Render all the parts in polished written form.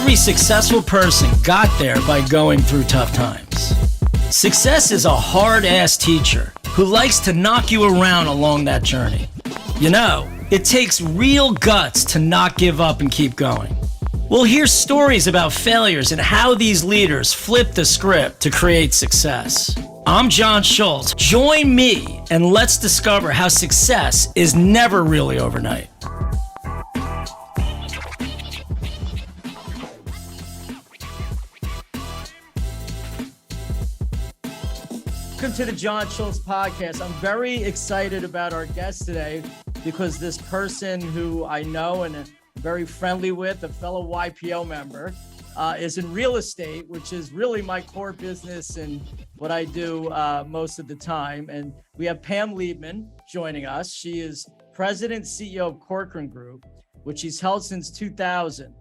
Every successful person got there by going through tough times. Success is a hard-ass teacher who likes to knock you around along that journey. You know, it takes real guts to not give up and keep going. We'll hear stories about failures and how these leaders flip the script to create success. I'm John Schultz. Join me and let's discover how success is never really overnight. Welcome to the John Schultz podcast. I'm very excited about our guest today because this person who I know and am very friendly with, a fellow YPO member, is in real estate, which is really my core business and what I do most of the time. And we have Pam Liebman joining us. She is President, CEO of Corcoran Group, which she's held since 2000.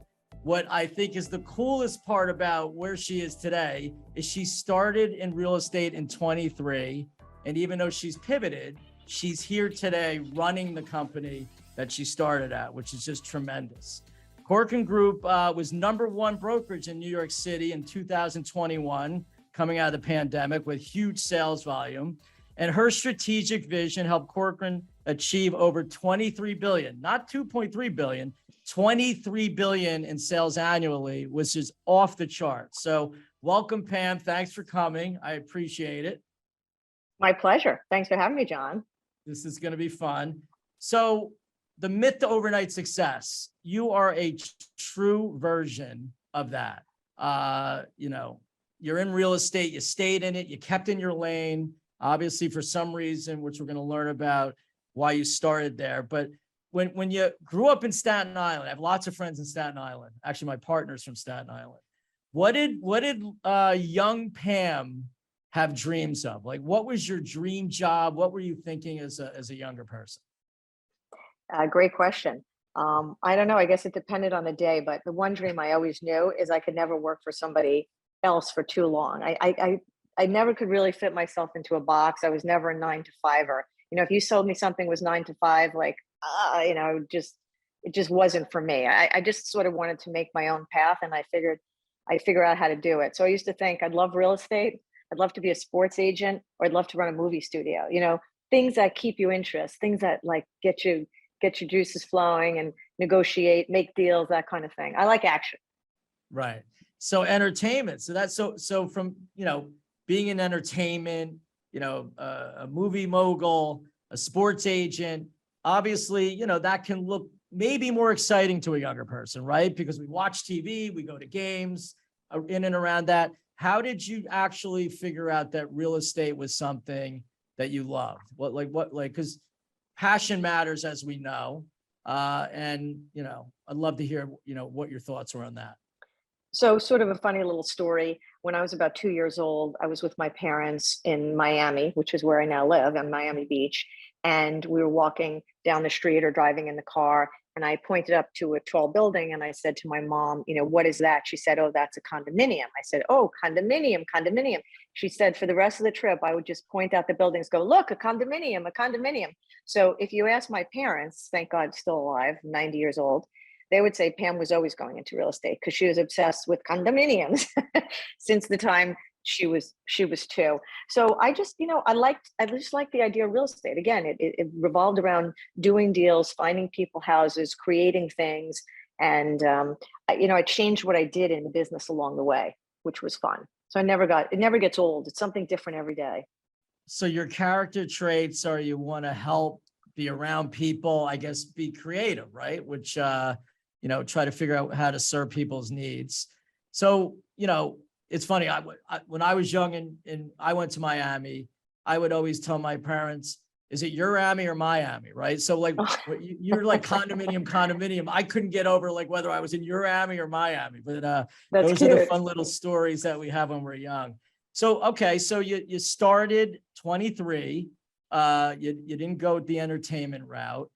What I think is the coolest part about where she is today is she started in real estate in 23. And even though she's pivoted, she's here today running the company that she started at, which is just tremendous. Corcoran Group was #1 brokerage in New York City in 2021, coming out of the pandemic with huge sales volume. And her strategic vision helped Corcoran achieve over 23 billion, not 2.3 billion, 23 billion in sales annually, which is off the chart. So welcome, Pam. Thanks for coming. I appreciate it. My pleasure. Thanks for having me, John. This is going to be fun. So the myth to overnight success, you are a true version of that. You know, you're in real estate, you stayed in it, you kept in your lane, obviously for some reason, which we're going to learn about why you started there. But when you grew up in Staten Island, I have lots of friends in Staten Island. Actually, my partner's from Staten Island. What did young Pam have dreams of? Like, what was your dream job? What were you thinking as a younger person? Great question. I don't know. I guess it depended on the day, but the one dream I always knew is I could never work for somebody else for too long. I never could really fit myself into a box. I was never a 9-to-5er. You know, if you sold me something was 9-to-5, like, you know, it just wasn't for me. I just sort of wanted to make my own path, and I'd figure out how to do it. So I used to think I'd love real estate. I'd love to be a sports agent, or I'd love to run a movie studio. You know, things that keep you interest, things that like get your juices flowing and negotiate, make deals, that kind of thing. I like action. Right. So entertainment. So that's so from, you know, being in entertainment, you know, a movie mogul, a sports agent, obviously, you know, that can look maybe more exciting to a younger person, right? Because we watch TV, we go to games, in and around that. How did you actually figure out that real estate was something that you loved? Because passion matters, as we know. And, you know, I'd love to hear, you know, what your thoughts were on that. So sort of a funny little story. When I was about 2 years old, I was with my parents in Miami, which is where I now live, on Miami Beach. And we were walking down the street or driving in the car. And I pointed up to a tall building and I said to my mom, you know, what is that? She said, oh, that's a condominium. I said, oh, condominium. She said, for the rest of the trip, I would just point out the buildings, go, look, a condominium. So if you ask my parents, thank God still alive, 90 years old, they would say Pam was always going into real estate because she was obsessed with condominiums since the time she was 2. So I just, you know, I just liked the idea of real estate. Again, it revolved around doing deals, finding people houses, creating things. And, you know, I changed what I did in the business along the way, which was fun. So it never gets old. It's something different every day. So your character traits are you want to help, be around people, I guess, be creative, right? Which, you know, try to figure out how to serve people's needs. So, you know, it's funny. When I was young and I went to Miami, I would always tell my parents, is it your Miami or Miami? Right. So like you're like condominium. I couldn't get over like whether I was in your Miami or Miami, but those are the fun little stories that we have when we're young. So, okay. So you started 23, you didn't go the entertainment route.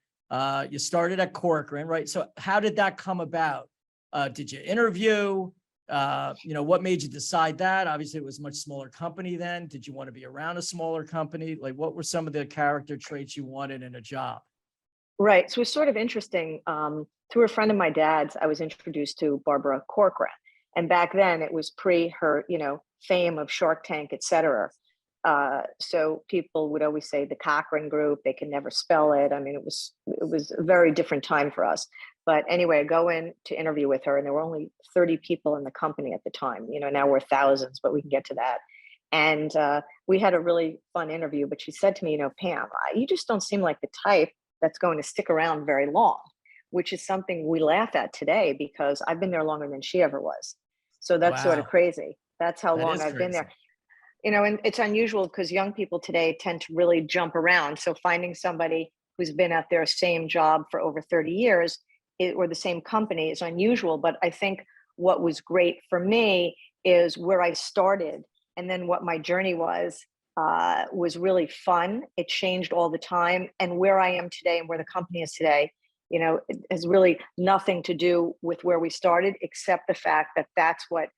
You started at Corcoran, right? So how did that come about? Did you interview? You know, what made you decide that? Obviously, it was a much smaller company then. Did you want to be around a smaller company? Like, what were some of the character traits you wanted in a job? Right. So it's sort of interesting. Through a friend of my dad's, I was introduced to Barbara Corcoran. And back then it was pre her, fame of Shark Tank, et cetera. So people would always say the Corcoran Group, they can never spell it. I mean, it was a very different time for us. But anyway, I go in to interview with her, and there were only 30 people in the company at the time. Now we're thousands, but we can get to that. And we had a really fun interview, but she said to me, Pam, you just don't seem like the type that's going to stick around very long, which is something we laugh at today because I've been there longer than she ever was. So that's sort of Wow. crazy. That's how That long is I've been crazy. there. And it's unusual because young people today tend to really jump around. So finding somebody who's been at their same job for over 30 years or the same company is unusual. But I think what was great for me is where I started and then what my journey was really fun. It changed all the time. And where I am today and where the company is today, it has really nothing to do with where we started, except the fact that that's what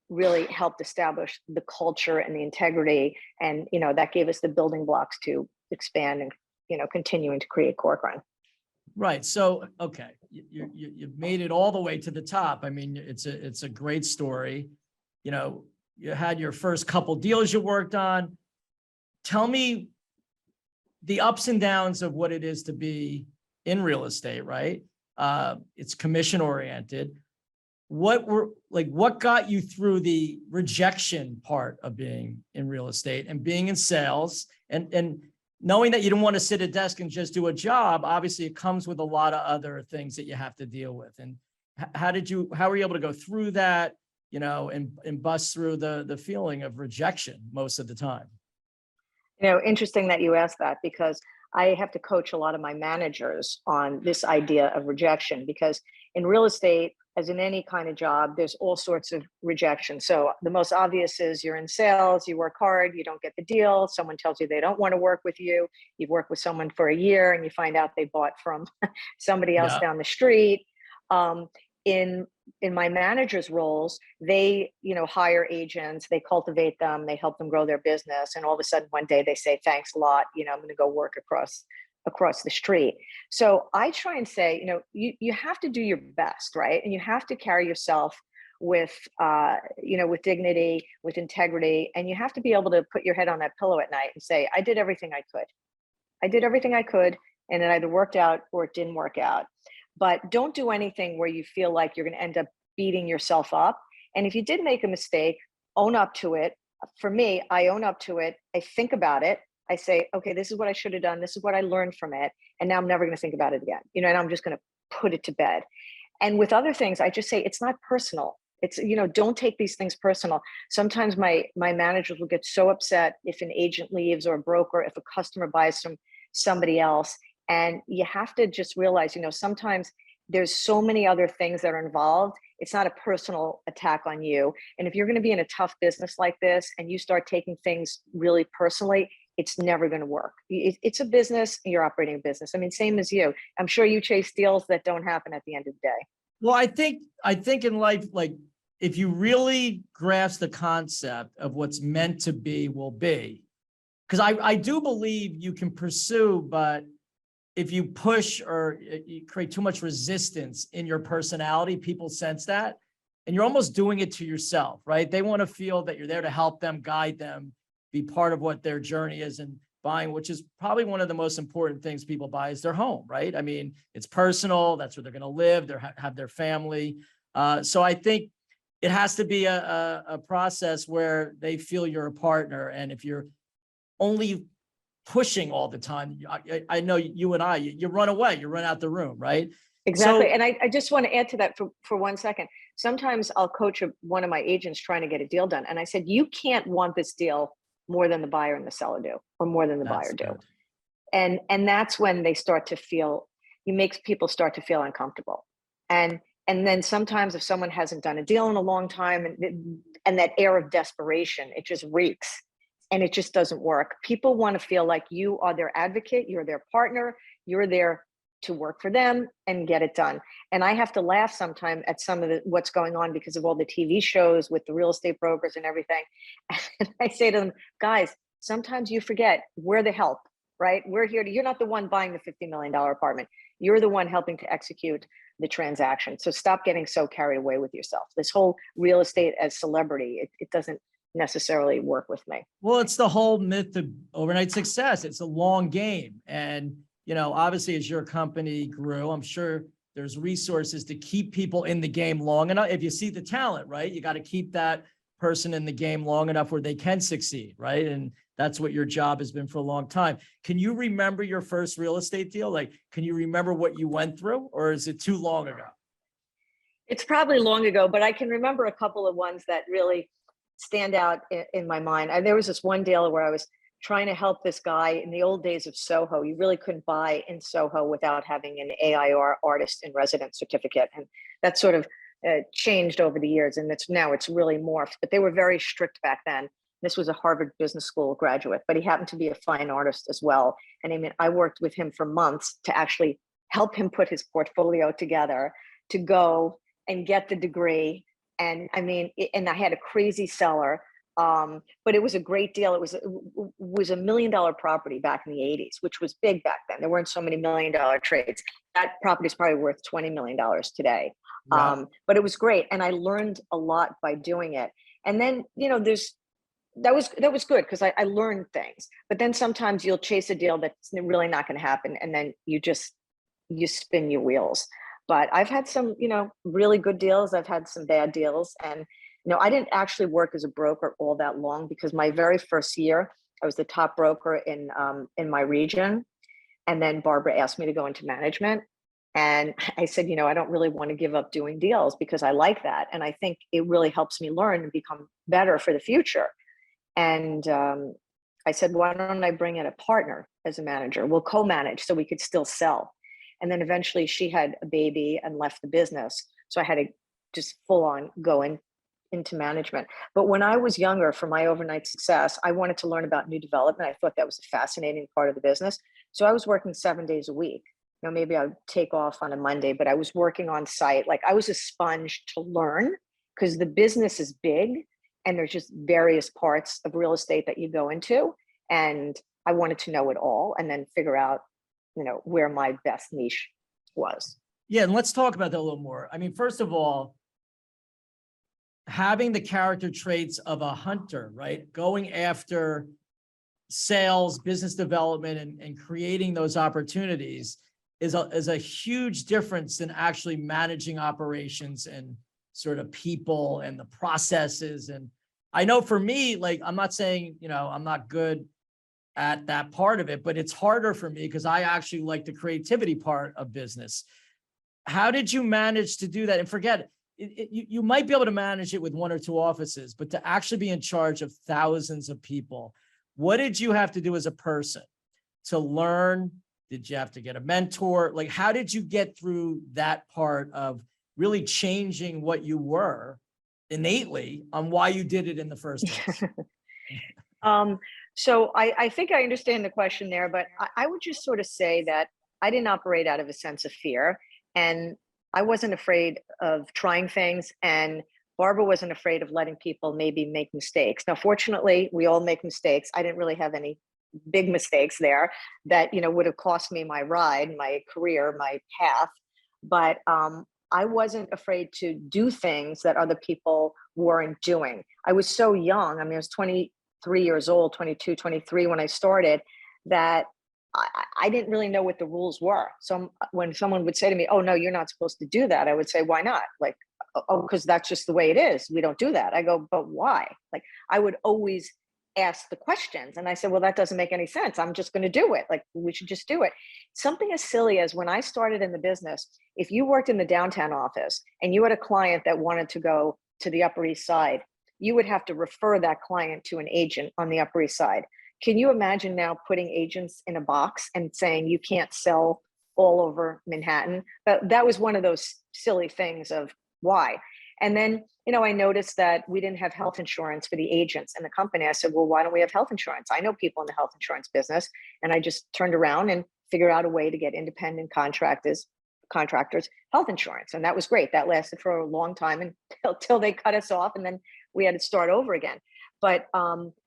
really helped establish the culture and the integrity. And, that gave us the building blocks to expand and, continuing to create Corcoran. Right. So, okay, you've made it all the way to the top. I mean, it's a great story. You had your first couple deals you worked on. Tell me the ups and downs of what it is to be in real estate, right? It's commission oriented. What got you through the rejection part of being in real estate and being in sales and knowing that you don't want to sit at a desk and just do a job? Obviously it comes with a lot of other things that you have to deal with. And how were you able to go through that, and bust through the feeling of rejection most of the time? Interesting that you asked that, because I have to coach a lot of my managers on this idea of rejection, because in real estate, as in any kind of job, there's all sorts of rejection. So the most obvious is you're in sales, you work hard, you don't get the deal. Someone tells you they don't want to work with you. You've worked with someone for a year and you find out they bought from somebody else Yeah. down the street. In my managers' roles, they, hire agents, they cultivate them, they help them grow their business. And all of a sudden one day they say, thanks a lot, I'm going to go work across the street. So I try and say, you have to do your best, right? And you have to carry yourself with, with dignity, with integrity. And you have to be able to put your head on that pillow at night and say, I did everything I could. I did everything I could, and it either worked out or it didn't work out. But don't do anything where you feel like you're going to end up beating yourself up. And if you did make a mistake, own up to it. For me, I own up to it. I think about it. I say, okay, this is what I should have done. This is what I learned from it. And now I'm never going to think about it again. And I'm just going to put it to bed. And with other things, I just say, it's not personal. It's, don't take these things personal. Sometimes my managers will get so upset if an agent leaves or a broker, if a customer buys from somebody else. And you have to just realize, sometimes there's so many other things that are involved. It's not a personal attack on you. And if you're going to be in a tough business like this and you start taking things really personally, it's never going to work. It's a business. You're operating a business. I mean, same as you. I'm sure you chase deals that don't happen at the end of the day. Well, I think in life, like if you really grasp the concept of what's meant to be will be, because I do believe you can pursue, but if you push or you create too much resistance in your personality, people sense that, and you're almost doing it to yourself, right? They want to feel that you're there to help them, guide them, be part of what their journey is, and buying, which is probably one of the most important things people buy, is their home, right? I mean, it's personal. That's where they're going to live. They have their family. So I think it has to be a process where they feel you're a partner. And if you're only pushing all the time, I know you and you run away, you run out the room, right? Exactly. So, And I just want to add to that for 1 second. Sometimes I'll coach one of my agents trying to get a deal done. And I said, you can't want this deal more than the buyer and the seller do, or more than the buyer that's do. good. And that's when they start to feel, you make people start to feel uncomfortable. And then sometimes if someone hasn't done a deal in a long time, and that air of desperation, it just reeks. And it just doesn't work. People want to feel like you are their advocate, you're their partner, you're there to work for them and get it done. And I have to laugh sometimes at some of what's going on because of all the TV shows with the real estate brokers and everything. And I say to them, guys, sometimes you forget we're the help, right? We're here you're not the one buying the $50 million apartment. You're the one helping to execute the transaction. So stop getting so carried away with yourself. This whole real estate as celebrity, it doesn't necessarily work with me. Well, it's the whole myth of overnight success. It's a long game. And, obviously as your company grew, I'm sure there's resources to keep people in the game long enough. If you see the talent, right, you got to keep that person in the game long enough where they can succeed, right? And that's what your job has been for a long time. Can you remember your first real estate deal? Like, can you remember what you went through, or is it too long ago? It's probably long ago, but I can remember a couple of ones that really stand out in my mind. And there was this one deal where I was trying to help this guy in the old days of Soho. You really couldn't buy in Soho without having an AIR, artist in residence certificate. And that sort of changed over the years, and now it's really morphed, but they were very strict back then. This was a Harvard Business School graduate, but he happened to be a fine artist as well. And I worked with him for months to actually help him put his portfolio together to go and get the degree. And and I had a crazy seller, but it was a great deal. It was $1 million property back in the 80s, which was big back then. There weren't so many $1 million trades. That property is probably worth $20 million today. Yeah. But it was great. And I learned a lot by doing it. And then, that was good because I learned things. But then sometimes you'll chase a deal that's really not going to happen. And then you spin your wheels. But I've had some, really good deals. I've had some bad deals. And, I didn't actually work as a broker all that long, because my very first year, I was the top broker in my region. And then Barbara asked me to go into management. And I said, I don't really want to give up doing deals because I like that. And I think it really helps me learn and become better for the future. And I said, why don't I bring in a partner as a manager? We'll co-manage so we could still sell. And then eventually she had a baby and left the business. So I had to just full on go into management. But when I was younger, for my overnight success, I wanted to learn about new development. I thought that was a fascinating part of the business. So I was working 7 days a week. Maybe I would take off on a Monday, but I was working on site. Like, I was a sponge to learn, because the business is big and there's just various parts of real estate that you go into. And I wanted to know it all and then figure out, where my best niche was. Yeah. And let's talk about that a little more. First of all, having the character traits of a hunter, right? Going after sales, business development, and creating those opportunities is a huge difference than actually managing operations and sort of people and the processes. And I know for me, like, I'm not saying, I'm not good at that part of it, but it's harder for me because I actually like the creativity part of business. How did you manage to do that? And forget it, you might be able to manage it with 1 or 2 offices, but to actually be in charge of thousands of people, what did you have to do as a person to learn? Did you have to get a mentor? Like, how did you get through that part of really changing what you were innately on why you did it in the first place? So I think I understand the question there, but I would just sort of say that I didn't operate out of a sense of fear, and I wasn't afraid of trying things, and Barbara wasn't afraid of letting people maybe make mistakes. Now, fortunately, we all make mistakes. I didn't really have any big mistakes there that, would have cost me my ride, my career, my path. But I wasn't afraid to do things that other people weren't doing. I was so young. I was 23 years old, 22, 23 when I started, that I didn't really know what the rules were. So when someone would say to me, oh, no, you're not supposed to do that, I would say, why not? Like, oh, because that's just the way it is. We don't do that. I go, but why? Like, I would always ask the questions. And I said, well, that doesn't make any sense. I'm just going to do it. Like, we should just do it. Something as silly as when I started in the business, if you worked in the downtown office and you had a client that wanted to go to the Upper East Side, you would have to refer that client to an agent on the Upper East Side. Can you imagine now putting agents in a box and saying you can't sell all over Manhattan? But that was one of those silly things of why. And then, I noticed that we didn't have health insurance for the agents in the company. I said, well, why don't we have health insurance? I know people in the health insurance business. And I just turned around and figured out a way to get independent contractors health insurance. And that was great. That lasted for a long time until they cut us off. And then we had to start over again. But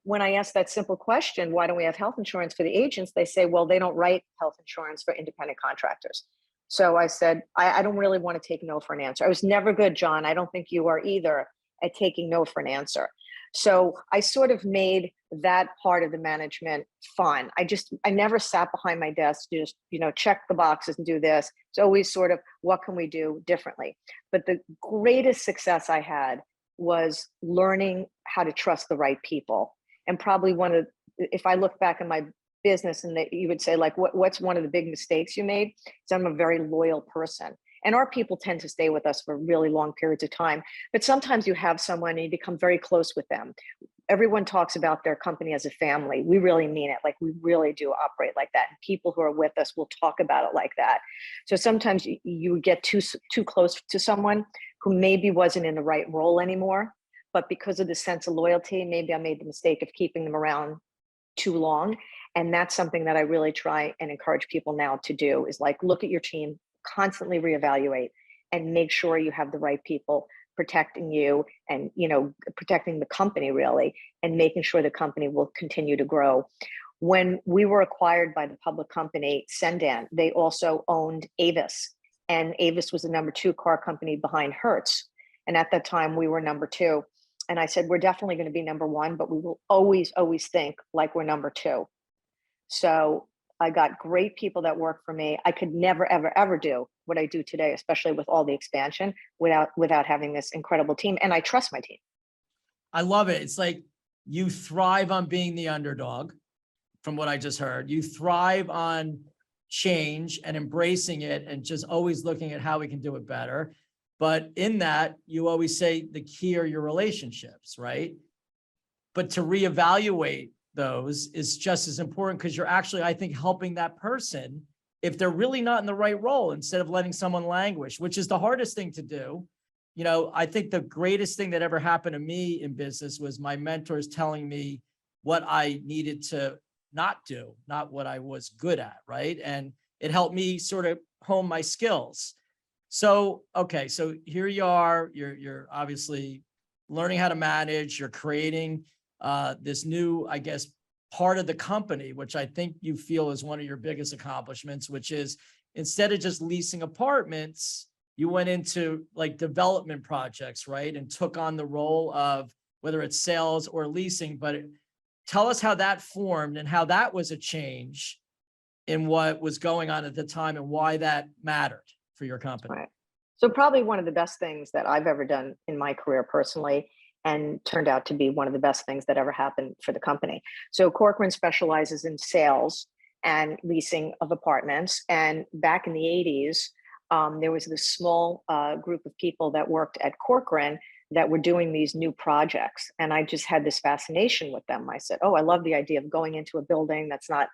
when I asked that simple question, why don't we have health insurance for the agents? They say, well, they don't write health insurance for independent contractors. So I said, I don't really want to take no for an answer. I was never good, John. I don't think you are either at taking no for an answer. So I sort of made that part of the management fun. I never sat behind my desk, just, check the boxes and do this. It's always sort of, what can we do differently? But the greatest success I had was learning how to trust the right people. And probably if I look back in my business and that you would say, like, what's one of the big mistakes you made? So I'm a very loyal person. And our people tend to stay with us for really long periods of time. But sometimes you have someone and you become very close with them. Everyone talks about their company as a family. We really mean it. Like, we really do operate like that. And people who are with us will talk about it like that. So sometimes you get too close to someone who maybe wasn't in the right role anymore. But because of the sense of loyalty, maybe I made the mistake of keeping them around too long. And that's something that I really try and encourage people now to do, is like, look at your team, constantly reevaluate, and make sure you have the right people protecting you and, protecting the company really, and making sure the company will continue to grow. When we were acquired by the public company, Sendan, they also owned Avis, and Avis was the number 2 car company behind Hertz. And at that time we were number 2. And I said, we're definitely going to be number 1, but we will always think like we're number 2. So I got great people that work for me. I could never, ever, ever do what I do today, especially with all the expansion, without having this incredible team. And I trust my team. I love it. It's like you thrive on being the underdog, from what I just heard. You thrive on change and embracing it and just always looking at how we can do it better. But in that, you always say the key are your relationships, right? But to reevaluate those is just as important, because you're actually, I think, helping that person if they're really not in the right role, instead of letting someone languish, which is the hardest thing to do. I think the greatest thing that ever happened to me in business was my mentors telling me what I needed to not do, not what I was good at, right? And it helped me sort of hone my skills. So, okay, so here you are, you're obviously learning how to manage, you're creating this new, I guess, part of the company, which I think you feel is one of your biggest accomplishments, which is, instead of just leasing apartments, you went into like development projects, right? And took on the role of whether it's sales or leasing. But tell us how that formed and how that was a change in what was going on at the time and why that mattered for your company. Right. So probably one of the best things that I've ever done in my career personally, and turned out to be one of the best things that ever happened for the company. So Corcoran specializes in sales and leasing of apartments. And back in the 80s, there was this small group of people that worked at Corcoran that were doing these new projects. And I just had this fascination with them. I said, oh, I love the idea of going into a building that's not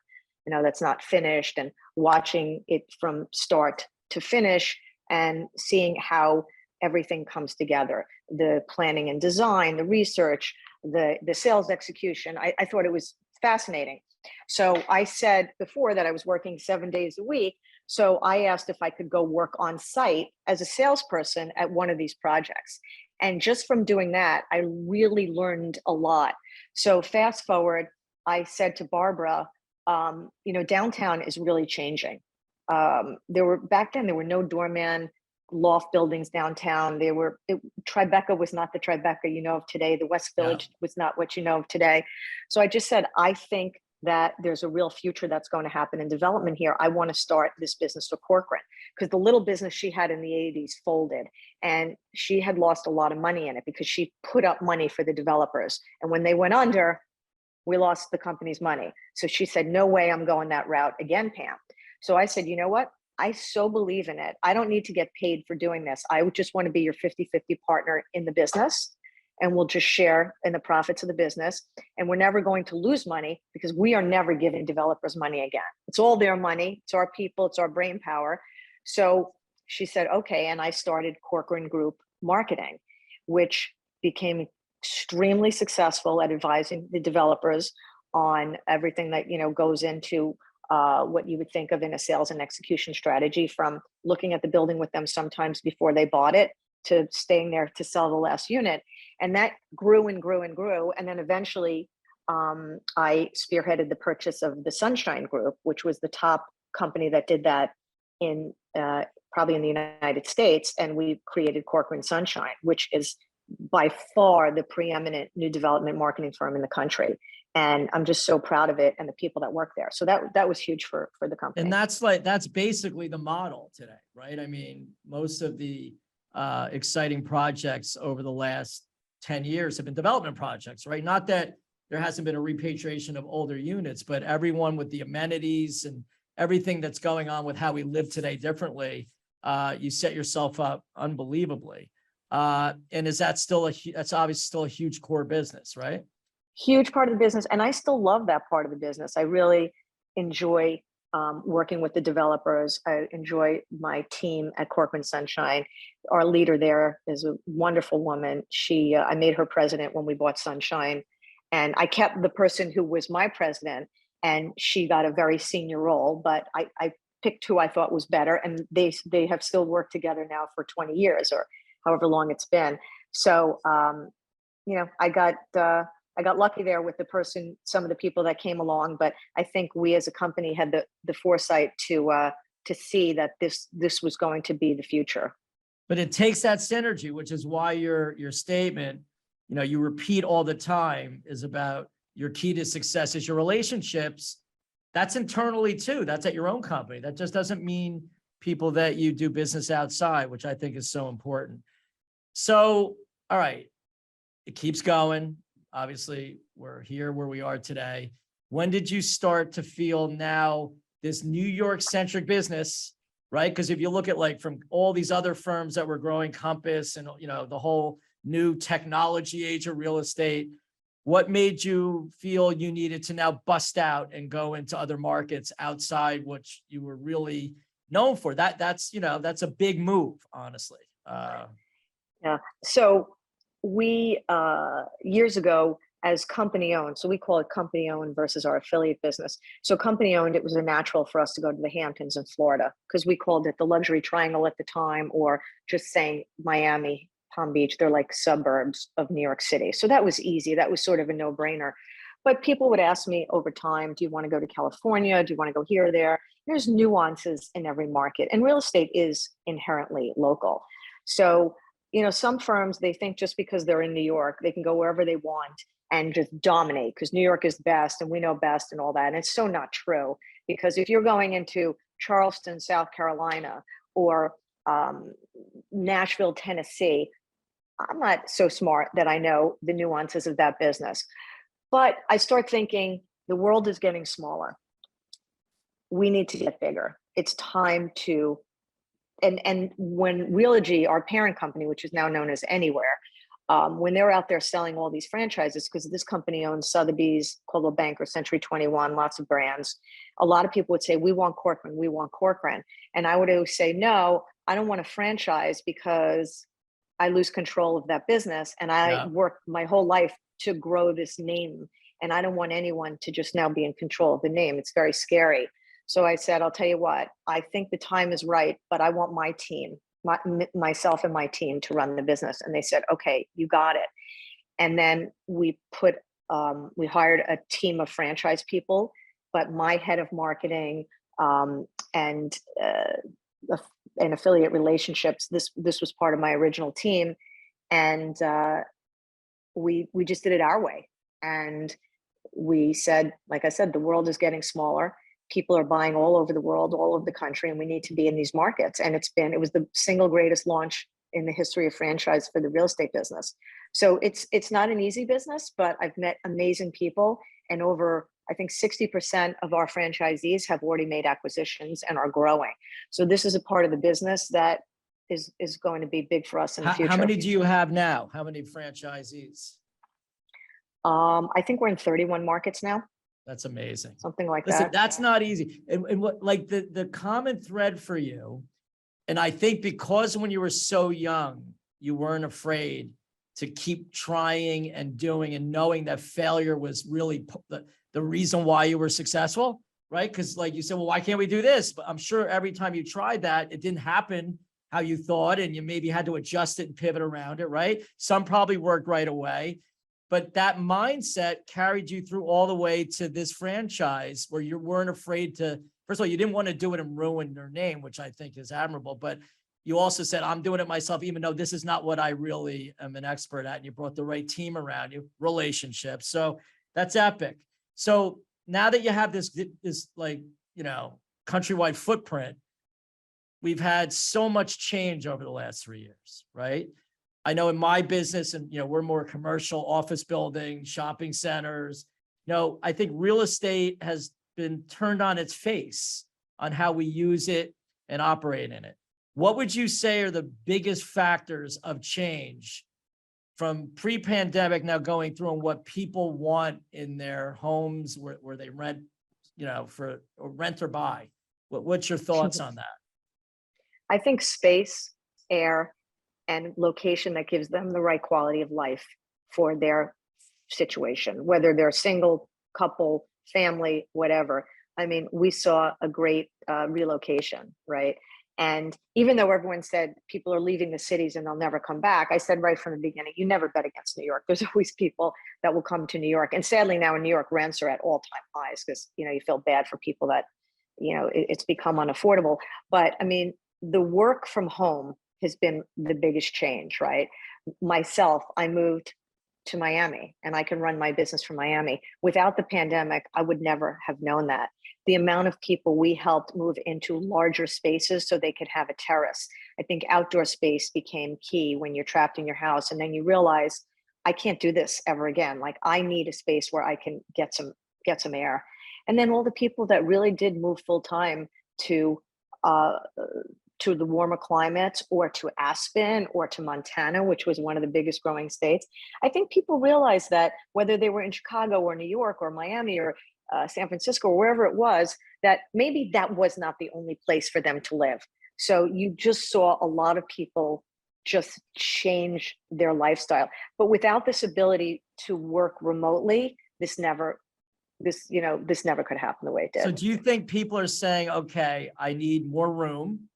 finished, and watching it from start to finish and seeing how everything comes together, the planning and design, the research, the sales execution. I thought it was fascinating. So I said before that I was working 7 days a week. So I asked if I could go work on site as a salesperson at one of these projects. And just from doing that, I really learned a lot. So fast forward, I said to Barbara, downtown is really changing. Back then there were no doorman loft buildings downtown. Tribeca was not the Tribeca you know of today. The West Village was not what you know of today. So I just said, I think that there's a real future that's going to happen in development here. I want to start this business for Corcoran, because the little business she had in the 80s folded, and she had lost a lot of money in it because she put up money for the developers. And when they went under, we lost the company's money. So she said, no way I'm going that route again, Pam. So I said, you know what? I so believe in it. I don't need to get paid for doing this. I would just want to be your 50-50 partner in the business, and we'll just share in the profits of the business. And we're never going to lose money, because we are never giving developers money again. It's all their money. It's our people. It's our brain power. So she said, okay. And I started Corcoran Group Marketing, which became extremely successful at advising the developers on everything that, goes into what you would think of in a sales and execution strategy, from looking at the building with them sometimes before they bought it to staying there to sell the last unit. And that grew and grew and grew. And then eventually I spearheaded the purchase of the Sunshine Group, which was the top company that did that in probably in the United States, and we created Corcoran Sunshine, which is by far the preeminent new development marketing firm in the country. And I'm just so proud of it and the people that work there. So that was huge for the company. And that's basically the model today, right? I mean, most of the exciting projects over the last 10 years have been development projects, right? Not that there hasn't been a repatriation of older units, but everyone with the amenities and everything that's going on with how we live today differently, you set yourself up unbelievably. And is that still that's obviously still a huge core business, right? Huge part of the business. And I still love that part of the business. I really enjoy working with the developers. I enjoy my team at Corcoran Sunshine. Our leader there is a wonderful woman. I made her president when we bought Sunshine. And I kept the person who was my president, and she got a very senior role, but I picked who I thought was better. And they have still worked together now for 20 years or however long it's been. So, I got lucky there with some of the people that came along, but I think we as a company had the foresight to see that this was going to be the future. But it takes that synergy, which is why your statement, you repeat all the time, is about your key to success is your relationships. That's internally too. That's at your own company. That just doesn't mean people that you do business outside, which I think is so important. So, all right, it keeps going. Obviously, we're here where we are today. When did you start to feel now this New York centric business, right? Because if you look at like from all these other firms that were growing, Compass and, the whole new technology age of real estate, what made you feel you needed to now bust out and go into other markets outside what you were really known for? That's a big move, honestly. Yeah. So we, years ago, as company owned, so we call it company owned versus our affiliate business. So company owned, it was a natural for us to go to the Hamptons in Florida because we called it the luxury triangle at the time, or just saying Miami, Palm Beach, they're like suburbs of New York City. So that was easy. That was sort of a no-brainer. But people would ask me over time, do you want to go to California? Do you want to go here or there? There's nuances in every market, and real estate is inherently local. So some firms, they think just because they're in New York, they can go wherever they want and just dominate because New York is best and we know best and all that. And it's so not true, because if you're going into Charleston, South Carolina, or Nashville, Tennessee, I'm not so smart that I know the nuances of that business. But I start thinking the world is getting smaller. We need to get bigger. It's time to and when Realogy, our parent company, which is now known as Anywhere, when they're out there selling all these franchises, because this company owns Sotheby's, Coldwell Banker, Century 21, lots of brands, a lot of people would say, we want Corcoran, we want Corcoran. And I would always say, no, I don't want a franchise because I lose control of that business. And I worked my whole life to grow this name. And I don't want anyone to just now be in control of the name. It's very scary. So I said, I'll tell you what, I think the time is right, but I want my team, myself and my team to run the business. And they said, okay, you got it. And then we hired a team of franchise people, but my head of marketing and affiliate relationships, this was part of my original team. And we just did it our way. And we said, like I said, the world is getting smaller. People are buying all over the world, all over the country, and we need to be in these markets. And it was the single greatest launch in the history of franchise for the real estate business. So it's not an easy business, but I've met amazing people, and over, I think 60% of our franchisees have already made acquisitions and are growing. So this is a part of the business that is going to be big for us in the future. How many do you have now? How many franchisees? I think we're in 31 markets now. That's amazing. Something like Listen, that. that's not easy. And what, like the common thread for you, and I think because when you were so young, you weren't afraid to keep trying and doing and knowing that failure was really the reason why you were successful, right? Because like you said, well, why can't we do this? But I'm sure every time you tried that, it didn't happen how you thought, and you maybe had to adjust it and pivot around it, right? Some probably worked right away. But that mindset carried you through all the way to this franchise where you weren't afraid to first of all, you didn't want to do it and ruin their name, which I think is admirable, but you also said, I'm doing it myself, even though this is not what I really am an expert at. And you brought the right team around you, relationships. So that's epic. So now that you have this like, countrywide footprint, we've had so much change over the last 3 years, right? I know in my business, and we're more commercial, office buildings, shopping centers. I think real estate has been turned on its face on how we use it and operate in it. What would you say are the biggest factors of change from pre-pandemic now going through, and what people want in their homes where they rent, for or rent or buy? What's your thoughts on that? I think space, air, and location that gives them the right quality of life for their situation, whether they're single, couple, family, whatever. I mean, we saw a great relocation, right? And even though everyone said people are leaving the cities and they'll never come back, I said right from the beginning, you never bet against New York. There's always people that will come to New York. And sadly, now in New York, rents are at all-time highs because, you feel bad for people that, it's become unaffordable. But I mean, the work from home has been the biggest change, right? Myself, I moved to Miami and I can run my business from Miami. Without the pandemic, I would never have known that. The amount of people we helped move into larger spaces so they could have a terrace. I think outdoor space became key when you're trapped in your house. And then you realize, I can't do this ever again. Like, I need a space where I can get some air. And then all the people that really did move full time to the warmer climates, or to Aspen, or to Montana, which was one of the biggest growing states. I think people realized that whether they were in Chicago or New York or Miami or San Francisco or wherever it was, that maybe that was not the only place for them to live. So you just saw a lot of people just change their lifestyle. But without this ability to work remotely, this never could happen the way it did. So do you think people are saying, okay, I need more room,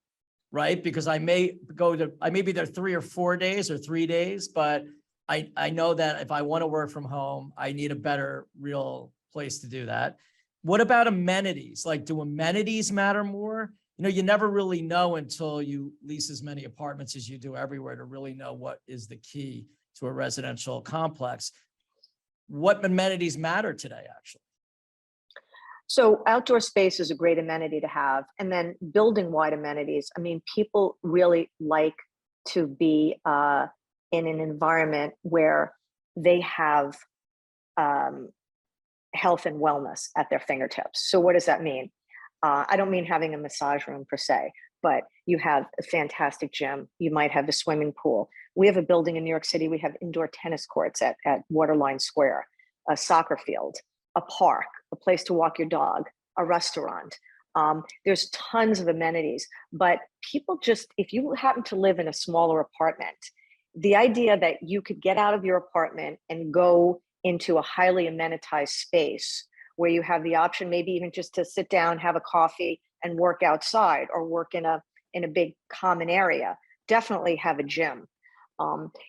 right? Because I may be there 3 or 4 days or 3 days, but I know that if I want to work from home, I need a better real place to do that. What about amenities? Like, do amenities matter more? You never really know until you lease as many apartments as you do everywhere to really know what is the key to a residential complex. What amenities matter today, actually? So outdoor space is a great amenity to have. And then building wide amenities. I mean, people really like to be in an environment where they have health and wellness at their fingertips. So what does that mean? I don't mean having a massage room per se, but you have a fantastic gym. You might have a swimming pool. We have a building in New York City. We have indoor tennis courts at Waterline Square, a soccer field, a park, a place to walk your dog, a restaurant. There's tons of amenities, but people if you happen to live in a smaller apartment, the idea that you could get out of your apartment and go into a highly amenitized space where you have the option, maybe even just to sit down, have a coffee and work outside, or work in a big common area, definitely have a gym.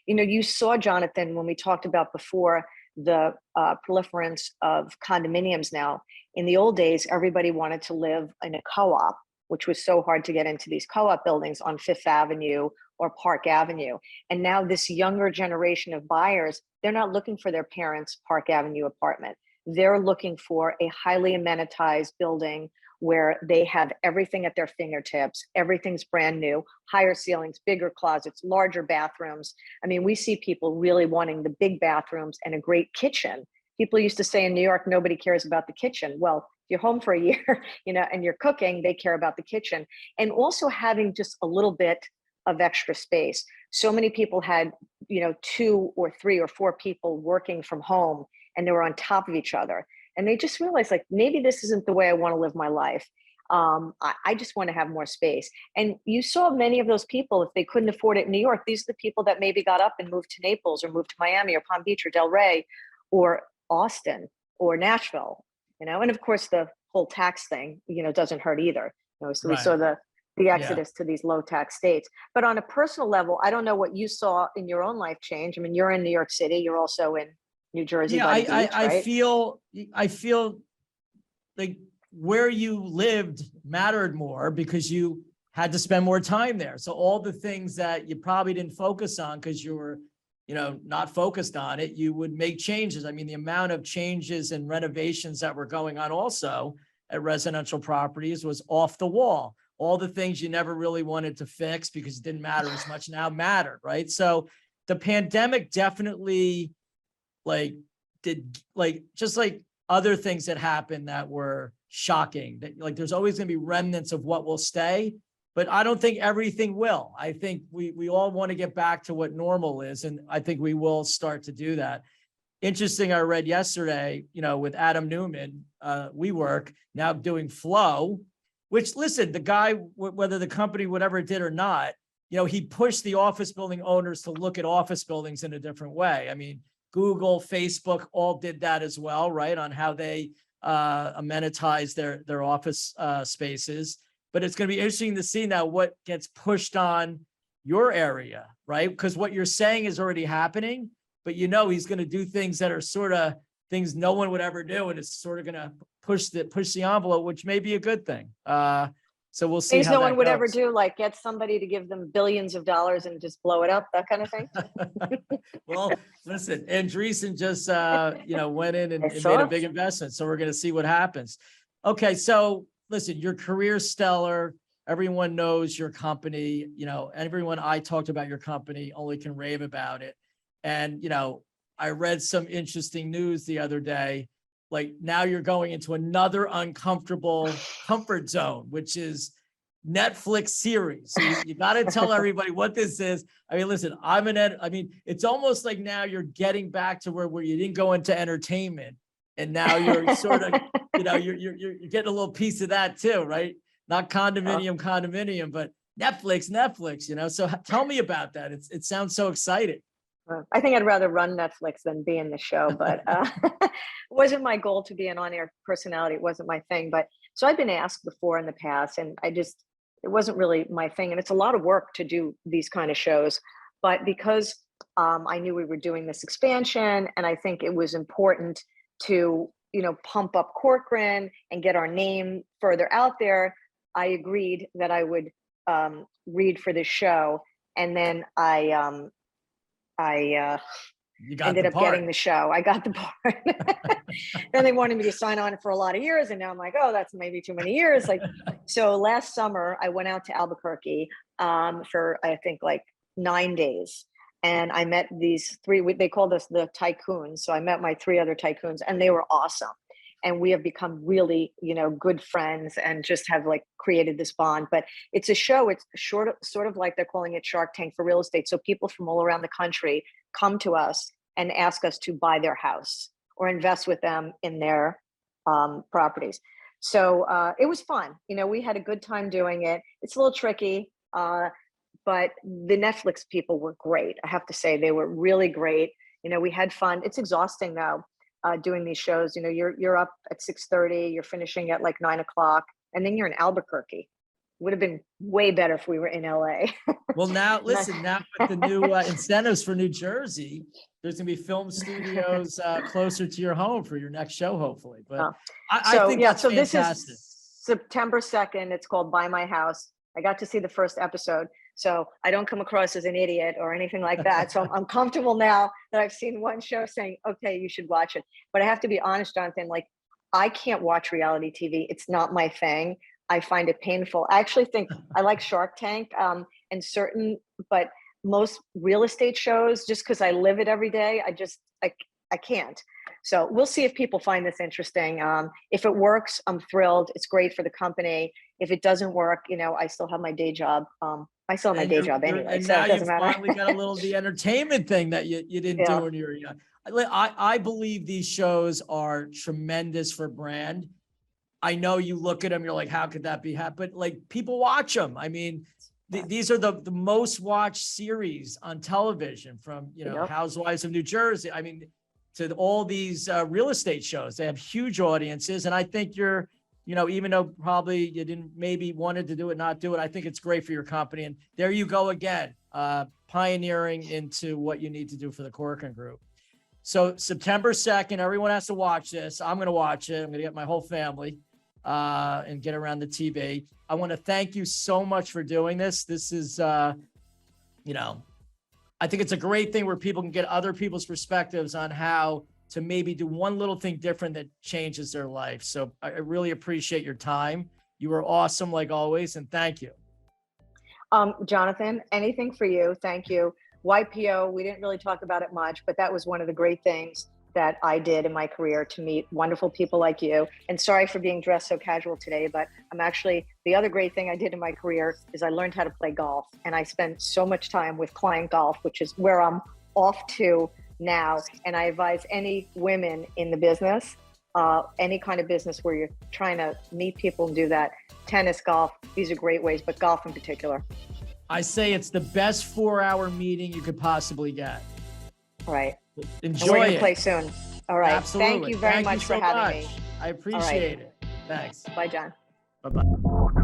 You saw, Jonathan, when we talked about before, the proliferance of condominiums now. In the old days, everybody wanted to live in a co-op, which was so hard to get into these co-op buildings on Fifth Avenue or Park Avenue. And now this younger generation of buyers, they're not looking for their parents' Park Avenue apartment. They're looking for a highly amenitized building where they have everything at their fingertips. Everything's brand new, higher ceilings, bigger closets, larger bathrooms. I mean, we see people really wanting the big bathrooms and a great kitchen. People used to say in New York, nobody cares about the kitchen. Well, if you're home for a year, and you're cooking, they care about the kitchen. And also having just a little bit of extra space. So many people had, 2 or 3 or 4 people working from home, and they were on top of each other. And they just realized, like, maybe this isn't the way I want to live my life. I just want to have more space. And you saw many of those people, if they couldn't afford it in New York, these are the people that maybe got up and moved to Naples or moved to Miami or Palm Beach or Delray or Austin or Nashville, and of course the whole tax thing, doesn't hurt either. So we saw the exodus to these low tax states. But on a personal level, I don't know what you saw in your own life change. I mean, you're in New York City, you're also in New Jersey. Yeah, by the beach, I right? feel like where you lived mattered more because you had to spend more time there. So all the things that you probably didn't focus on because you were, not focused on it, you would make changes. I mean, the amount of changes and renovations that were going on also at residential properties was off the wall. All the things you never really wanted to fix because it didn't matter as much now mattered, right? So the pandemic definitely just like other things that happened that were shocking, that like there's always going to be remnants of what will stay, but I don't think everything will. I think we all want to get back to what normal is, and I think we will start to do that. Interesting, I read yesterday, with Adam Newman, WeWork now doing Flow, which, listen, the guy, whether the company, whatever it did or not, he pushed the office building owners to look at office buildings in a different way. I mean, Google, Facebook all did that as well, right? On how they amenitize their office spaces. But it's going to be interesting to see now what gets pushed on your area, right? Because what you're saying is already happening, but he's going to do things that are sort of things no one would ever do, and it's sort of going to push the envelope, which may be a good thing. So we'll see. Things how no that one would goes. ever do, like get somebody to give them billions of dollars and just blow it up, that kind of thing. Well, listen, Andreessen just went in and made a big investment, so we're going to see what happens. Okay, so listen, your career's stellar. Everyone knows your company. Everyone I talked about your company only can rave about it. And I read some interesting news the other day. Like now you're going into another uncomfortable comfort zone, which is Netflix series. So you got to tell everybody what this is. I mean, listen, it's almost like now you're getting back to where you didn't go into entertainment, and now you're sort of, you're getting a little piece of that too, right? Not condominium, but Netflix. So tell me about that. It sounds so exciting. I think I'd rather run Netflix than be in the show, but it wasn't my goal to be an on-air personality. It wasn't my thing. But so I've been asked before in the past, and it wasn't really my thing. And it's a lot of work to do these kind of shows. But because I knew we were doing this expansion, and I think it was important to, pump up Corcoran and get our name further out there, I agreed that I would read for this show. And then I ended up getting the show. I got the part. Then they wanted me to sign on for a lot of years. And now I'm like, oh, that's maybe too many years. So last summer I went out to Albuquerque for, I think, like 9 days. And I met these three, they called us the tycoons. So I met my three other tycoons, and they were awesome. And we have become really, good friends, and just have created this bond. But it's a show. It's sort of like they're calling it Shark Tank for real estate. So people from all around the country come to us and ask us to buy their house or invest with them in their properties. So it was fun. We had a good time doing it. It's a little tricky, but the Netflix people were great. I have to say, they were really great. We had fun. It's exhausting though. Doing these shows, you're up at 6:30, you're finishing at 9 o'clock, and then you're in Albuquerque. Would have been way better if we were in LA. Well, now listen, now with the new incentives for New Jersey, there's gonna be film studios closer to your home for your next show, hopefully. But I think that's fantastic. This is September 2nd. It's called Buy My House. I got to see the first episode, so I don't come across as an idiot or anything like that. So I'm comfortable now that I've seen one show saying, okay, you should watch it. But I have to be honest, Jonathan, I can't watch reality TV. It's not my thing. I find it painful. I actually think I like Shark Tank but most real estate shows, just because I live it every day, I can't. So we'll see if people find this interesting. If it works, I'm thrilled. It's great for the company. If it doesn't work, I still have my day job. I still have my day job anyway, and so now it doesn't matter. Finally got a little of the entertainment thing that you didn't do when you were young. I believe these shows are tremendous for brand. I know you look at them, you're like, how could that be happening? But people watch them. I mean, these are the most watched series on television, from Housewives of New Jersey. I mean, to all these real estate shows. They have huge audiences, and I think you're, even though probably you didn't maybe wanted to do it, not do it, I think it's great for your company. And there you go again, pioneering into what you need to do for the Corcoran Group. So September 2nd, everyone has to watch this. I'm going to watch it. I'm going to get my whole family. and get around the TV. I want to thank you so much for doing this. This is, you know, I think it's a great thing where people can get other people's perspectives on how to maybe do one little thing different that changes their life. So I really appreciate your time. You were awesome, like always, and thank you. Jonathan, anything for you. Thank you. YPO, we didn't really talk about it much, but that was one of the great things that I did in my career, to meet wonderful people like you. And sorry for being dressed so casual today, but the other great thing I did in my career is I learned how to play golf. And I spent so much time with client golf, which is where I'm off to now. And I advise any women in the business, any kind of business where you're trying to meet people and do that, tennis, golf, these are great ways, but golf in particular. I say it's the best 4-hour meeting you could possibly get. All right. Enjoy and we're gonna it. play soon. All right. Absolutely. Thank you very much for having me. I appreciate it. Thanks. Bye, John. Bye-bye.